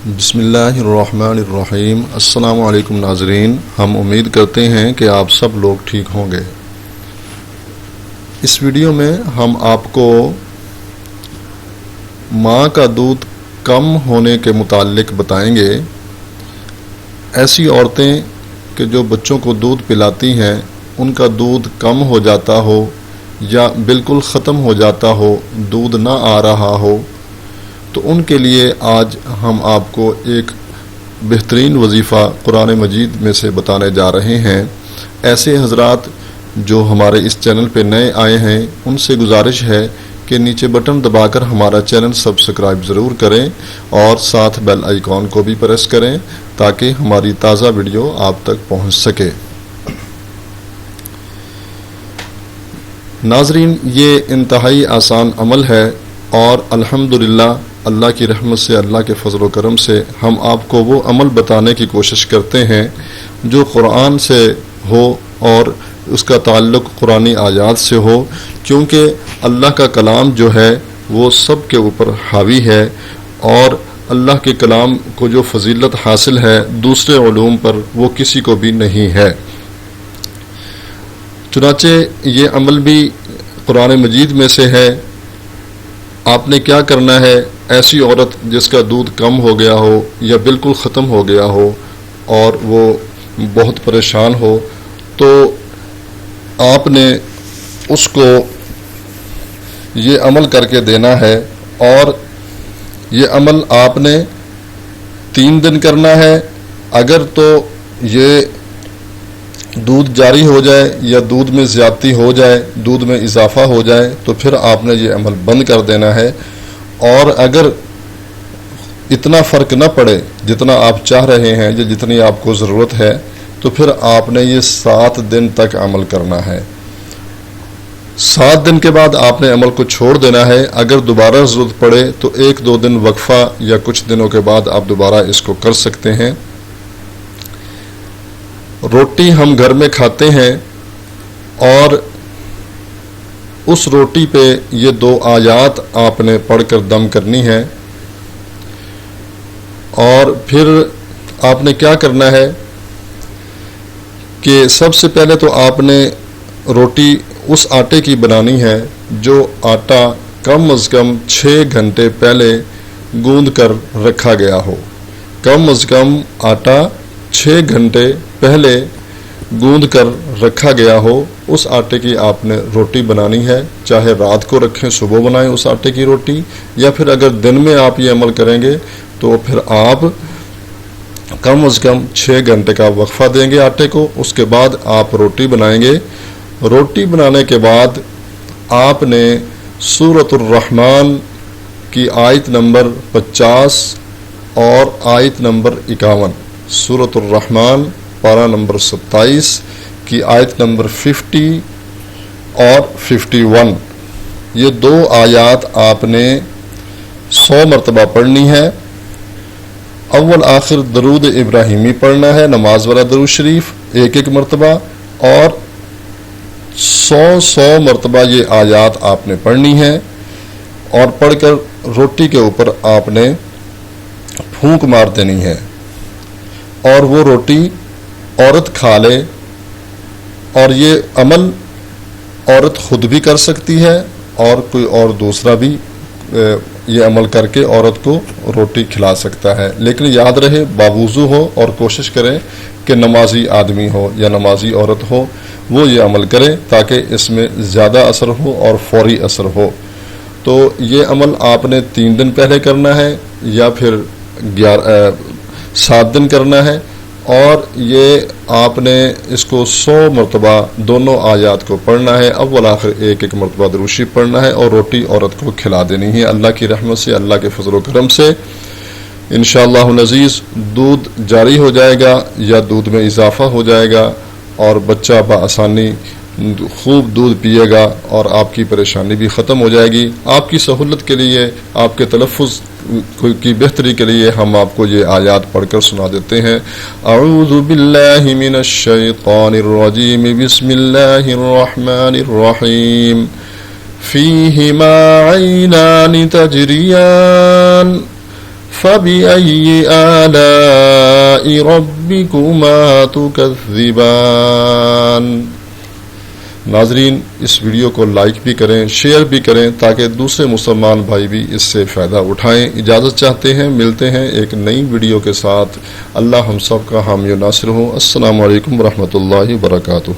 بسم اللہ الرحمن الرحیم۔ السلام علیکم ناظرین، ہم امید کرتے ہیں کہ آپ سب لوگ ٹھیک ہوں گے۔ اس ویڈیو میں ہم آپ کو ماں کا دودھ کم ہونے کے متعلق بتائیں گے۔ ایسی عورتیں کہ جو بچوں کو دودھ پلاتی ہیں، ان کا دودھ کم ہو جاتا ہو یا بالکل ختم ہو جاتا ہو، دودھ نہ آ رہا ہو، تو ان کے لیے آج ہم آپ کو ایک بہترین وظیفہ قرآن مجید میں سے بتانے جا رہے ہیں۔ ایسے حضرات جو ہمارے اس چینل پہ نئے آئے ہیں، ان سے گزارش ہے کہ نیچے بٹن دبا کر ہمارا چینل سبسکرائب ضرور کریں اور ساتھ بیل آئیکن کو بھی پریس کریں تاکہ ہماری تازہ ویڈیو آپ تک پہنچ سکے۔ ناظرین، یہ انتہائی آسان عمل ہے اور الحمدللہ اللہ کی رحمت سے، اللہ کے فضل و کرم سے ہم آپ کو وہ عمل بتانے کی کوشش کرتے ہیں جو قرآن سے ہو اور اس کا تعلق قرآنی آیات سے ہو، کیونکہ اللہ کا کلام جو ہے وہ سب کے اوپر حاوی ہے اور اللہ کے کلام کو جو فضیلت حاصل ہے دوسرے علوم پر وہ کسی کو بھی نہیں ہے۔ چنانچہ یہ عمل بھی قرآن مجید میں سے ہے۔ آپ نے کیا کرنا ہے، ایسی عورت جس کا دودھ کم ہو گیا ہو یا بالکل ختم ہو گیا ہو اور وہ بہت پریشان ہو، تو آپ نے اس کو یہ عمل کر کے دینا ہے، اور یہ عمل آپ نے 3 دن کرنا ہے۔ اگر تو یہ دودھ جاری ہو جائے یا دودھ میں زیادتی ہو جائے، دودھ میں اضافہ ہو جائے، تو پھر آپ نے یہ عمل بند کر دینا ہے، اور اگر اتنا فرق نہ پڑے جتنا آپ چاہ رہے ہیں یا جتنی آپ کو ضرورت ہے، تو پھر آپ نے یہ 7 دن تک عمل کرنا ہے۔ 7 دن کے بعد آپ نے عمل کو چھوڑ دینا ہے۔ اگر دوبارہ ضرورت پڑے تو 1-2 دن وقفہ یا کچھ دنوں کے بعد آپ دوبارہ اس کو کر سکتے ہیں۔ روٹی ہم گھر میں کھاتے ہیں اور اس روٹی پہ یہ 2 آیات آپ نے پڑھ کر دم کرنی ہے، اور پھر آپ نے کیا کرنا ہے کہ سب سے پہلے تو آپ نے روٹی اس آٹے کی بنانی ہے جو آٹا کم از کم 6 گھنٹے پہلے گوندھ کر رکھا گیا ہو۔ کم از کم آٹا 6 گھنٹے پہلے گوندھ کر رکھا گیا ہو، اس آٹے کی آپ نے روٹی بنانی ہے۔ چاہے رات کو رکھیں، صبح بنائیں اس آٹے کی روٹی، یا پھر اگر دن میں آپ یہ عمل کریں گے تو پھر آپ کم از کم 6 گھنٹے کا وقفہ دیں گے آٹے کو، اس کے بعد آپ روٹی بنائیں گے۔ روٹی بنانے کے بعد آپ نے سورۃ الرحمن کی آیت نمبر 50 اور آیت نمبر 51، سورۃ الرحمن پارہ نمبر 27 کی آیت نمبر 50 اور 51، یہ 2 آیات آپ نے 100 مرتبہ پڑھنی ہے۔ اول آخر درود ابراہیمی پڑھنا ہے، نماز والا درود شریف 1 مرتبہ، اور 100 مرتبہ یہ آیات آپ نے پڑھنی ہے، اور پڑھ کر روٹی کے اوپر آپ نے پھونک مار دینی ہے، اور وہ روٹی عورت کھا لے۔ اور یہ عمل عورت خود بھی کر سکتی ہے اور کوئی اور دوسرا بھی یہ عمل کر کے عورت کو روٹی کھلا سکتا ہے، لیکن یاد رہے باوضو ہو، اور کوشش کریں کہ نمازی آدمی ہو یا نمازی عورت ہو، وہ یہ عمل کرے تاکہ اس میں زیادہ اثر ہو اور فوری اثر ہو۔ تو یہ عمل آپ نے 3 دن پہلے کرنا ہے یا پھر 7 دن کرنا ہے، اور یہ آپ نے اس کو 100 مرتبہ دونوں آیات کو پڑھنا ہے، اول آخر 1 مرتبہ درود شریف پڑھنا ہے، اور روٹی عورت کو کھلا دینی ہے۔ اللہ کی رحمت سے، اللہ کے فضل و کرم سے انشاءاللہ العزیز دودھ جاری ہو جائے گا یا دودھ میں اضافہ ہو جائے گا، اور بچہ بآسانی خوب دودھ پیے گا اور آپ کی پریشانی بھی ختم ہو جائے گی۔ آپ کی سہولت کے لیے، آپ کے تلفظ کی بہتری کے لیے ہم آپ کو یہ آیات پڑھ کر سنا دیتے ہیں۔ اعوذ باللہ من الشیطان الرجیم، بسم اللہ الرحمن الرحیم، فیہما عینان تجریان فَبِأَيِّ آلَاءِ رَبِّكُمَا تُكَذِّبَانِ۔ ناظرین، اس ویڈیو کو لائک بھی کریں، شیئر بھی کریں تاکہ دوسرے مسلمان بھائی بھی اس سے فائدہ اٹھائیں۔ اجازت چاہتے ہیں، ملتے ہیں ایک نئی ویڈیو کے ساتھ۔ اللہ ہم سب کا حامی و ناصر ہو۔ السلام علیکم ورحمۃ اللہ وبرکاتہ۔